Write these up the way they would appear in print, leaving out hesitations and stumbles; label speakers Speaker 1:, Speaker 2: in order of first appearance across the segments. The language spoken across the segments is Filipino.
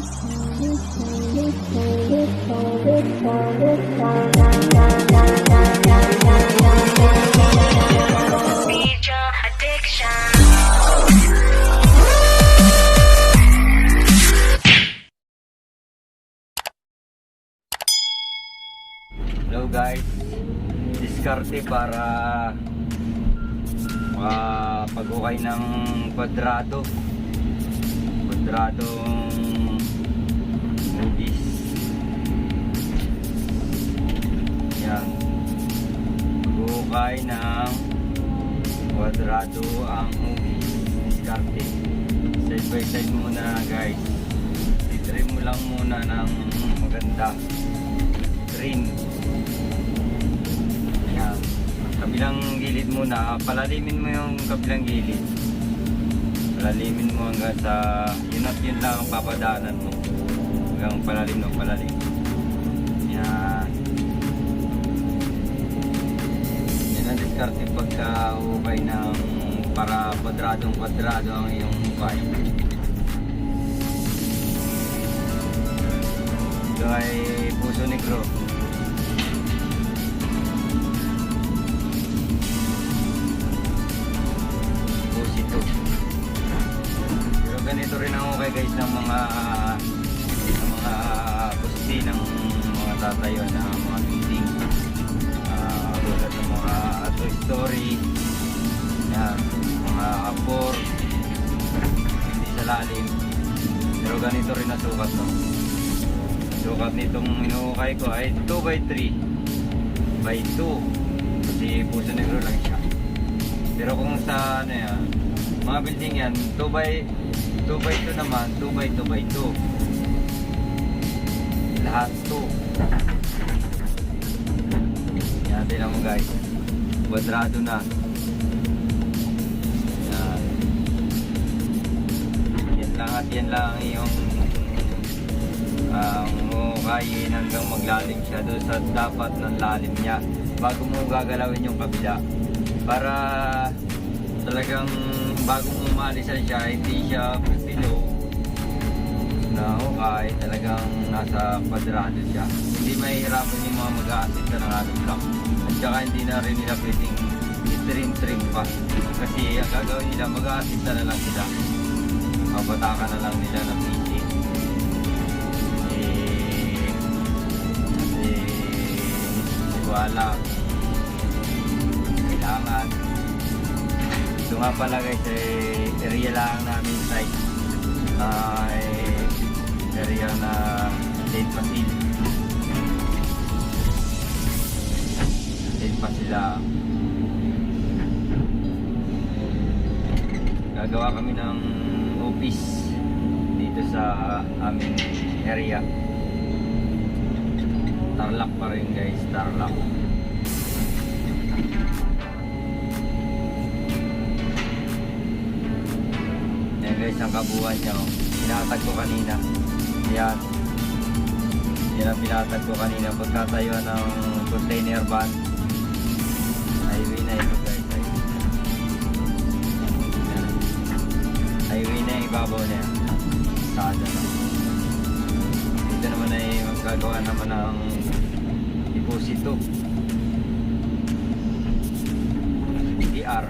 Speaker 1: Hello guys, diskarte para makapag-ukay ng kwadradong movies. Yan, mag-ukay ng kwadrado ang movies, diskarte. Side by side muna guys, titrim mo lang muna ng maganda trim. Yan, kabilang gilid muna, palalimin mo yung kabilang gilid, palalimin mo hanggang sa yun at yun lang ang papadaanan mo hanggang palalim ng palalim. Yan, yan ang diskarte pagka hukay ng para kwadradong kwadrado ang iyong hukay. Ito ay Puso Negro. Pero ganito rin ang okay guys ng mga pusti ng mga tatayo na mga building, tulad ng mga Toy Story, yan, mga apor, hindi sa lalim. Pero ganito rin ang sukat, no? Sukat nitong inuukay ko ay 2x3 by 2 kasi Puso Negro lang siya. Pero kung sa ano yan, mga building yan, 2x2 naman, 2x2x2. Lahat 2. Yan, tingnan mo guys. Kwadrado na. Yan. Yan lang at yan lang yung hukayin hanggang maglalim siya doon sa dapat ng lalim niya bago mo gagalawin yung kabila. Para talagang bago mo maalisan siya, hindi siya below na hukay, talagang nasa kwadrado siya. Hindi mahihirapan yung mga mag-a-assist na ng ating block. At saka hindi na rin nila pwedeng i-trim pa. Kasi ang gagawin nila, mag-a-assist na lang sila. Mabatakan na lang nila ng PC. Wala. Kailangan. Ito nga pala guys, area lang namin site. Area na St. Basil. St. Basila. Gagawa kami ng office dito sa aming area. Tarlac pa rin guys, Tarlac. Yan guys ang kabuuan niya, oh. Pinatag ko kanina. Yan. Yan ang pinatag ko kanina pagkatayo ng container van. Highway na ito guys. Highway na yung ibabaw na yan. Sada na. Dito naman ay magagawa naman ng deposito. DR.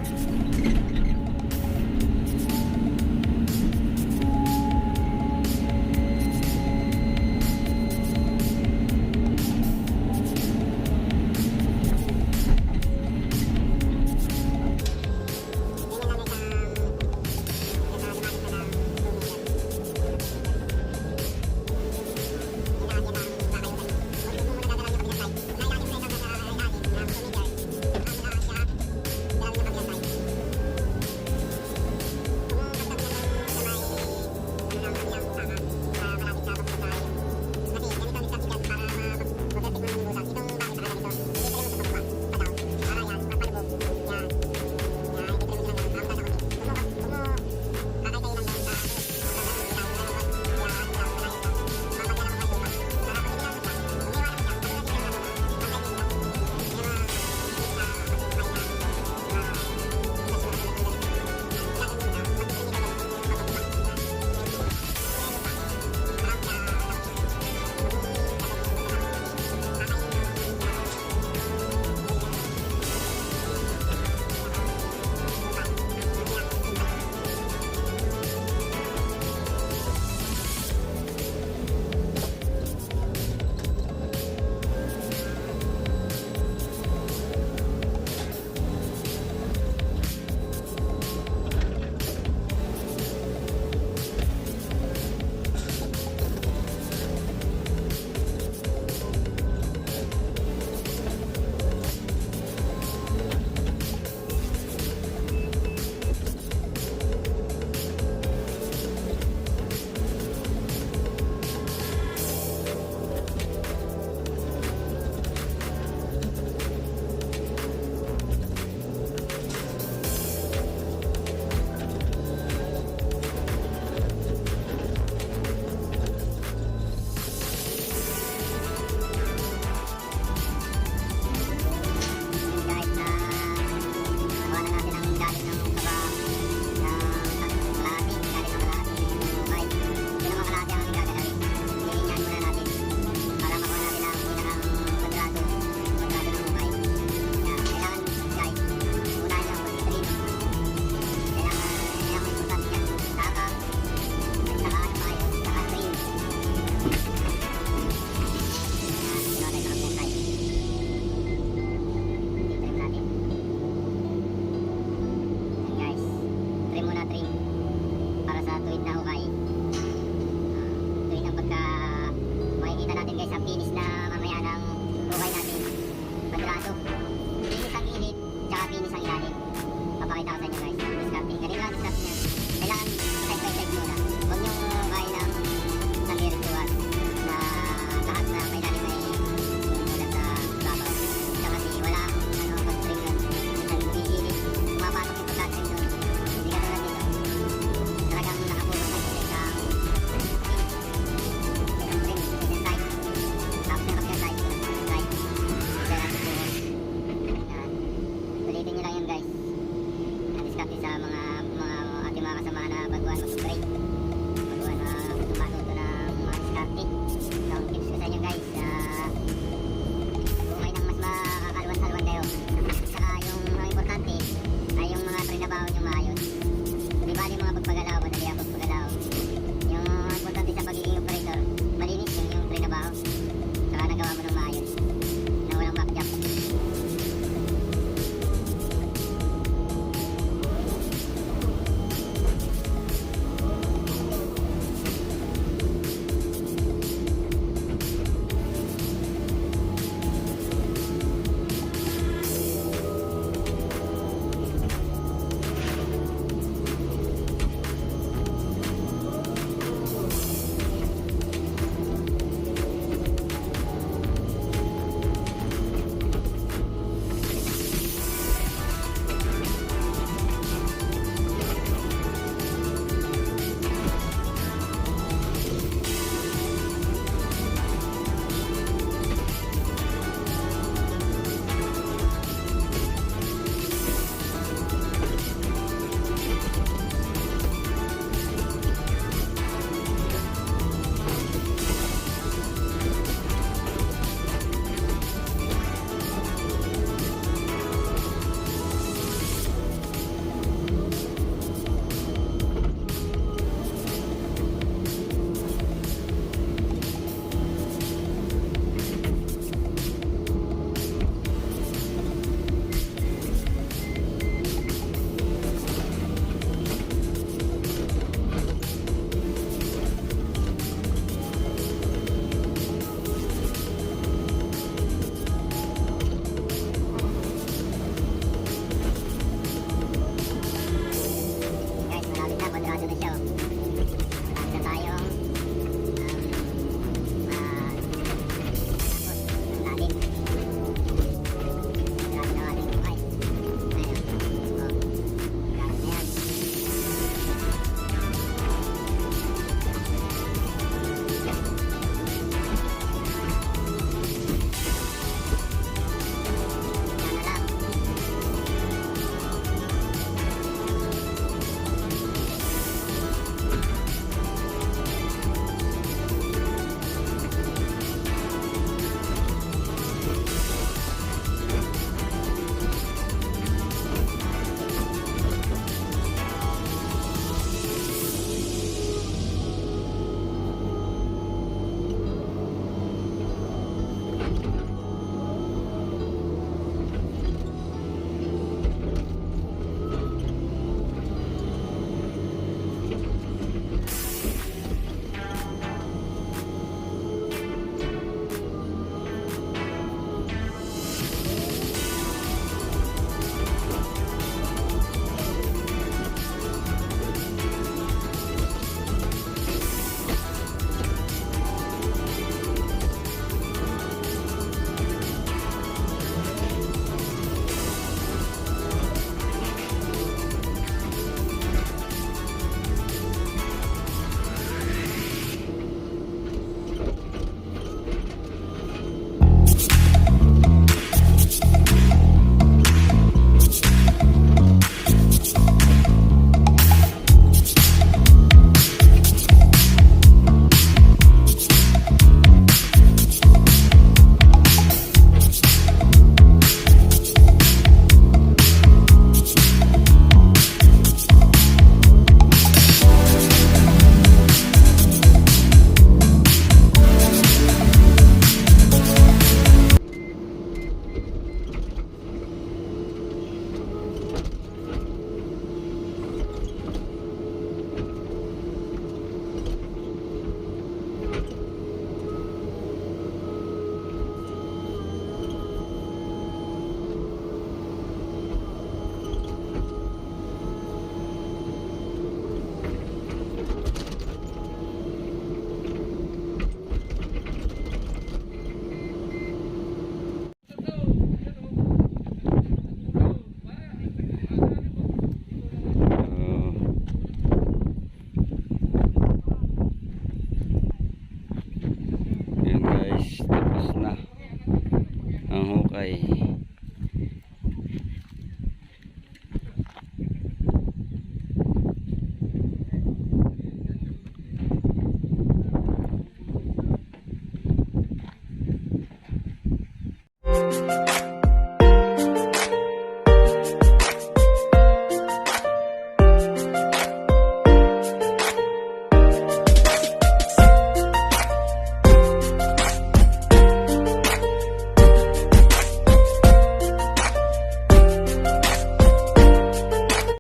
Speaker 1: Bye.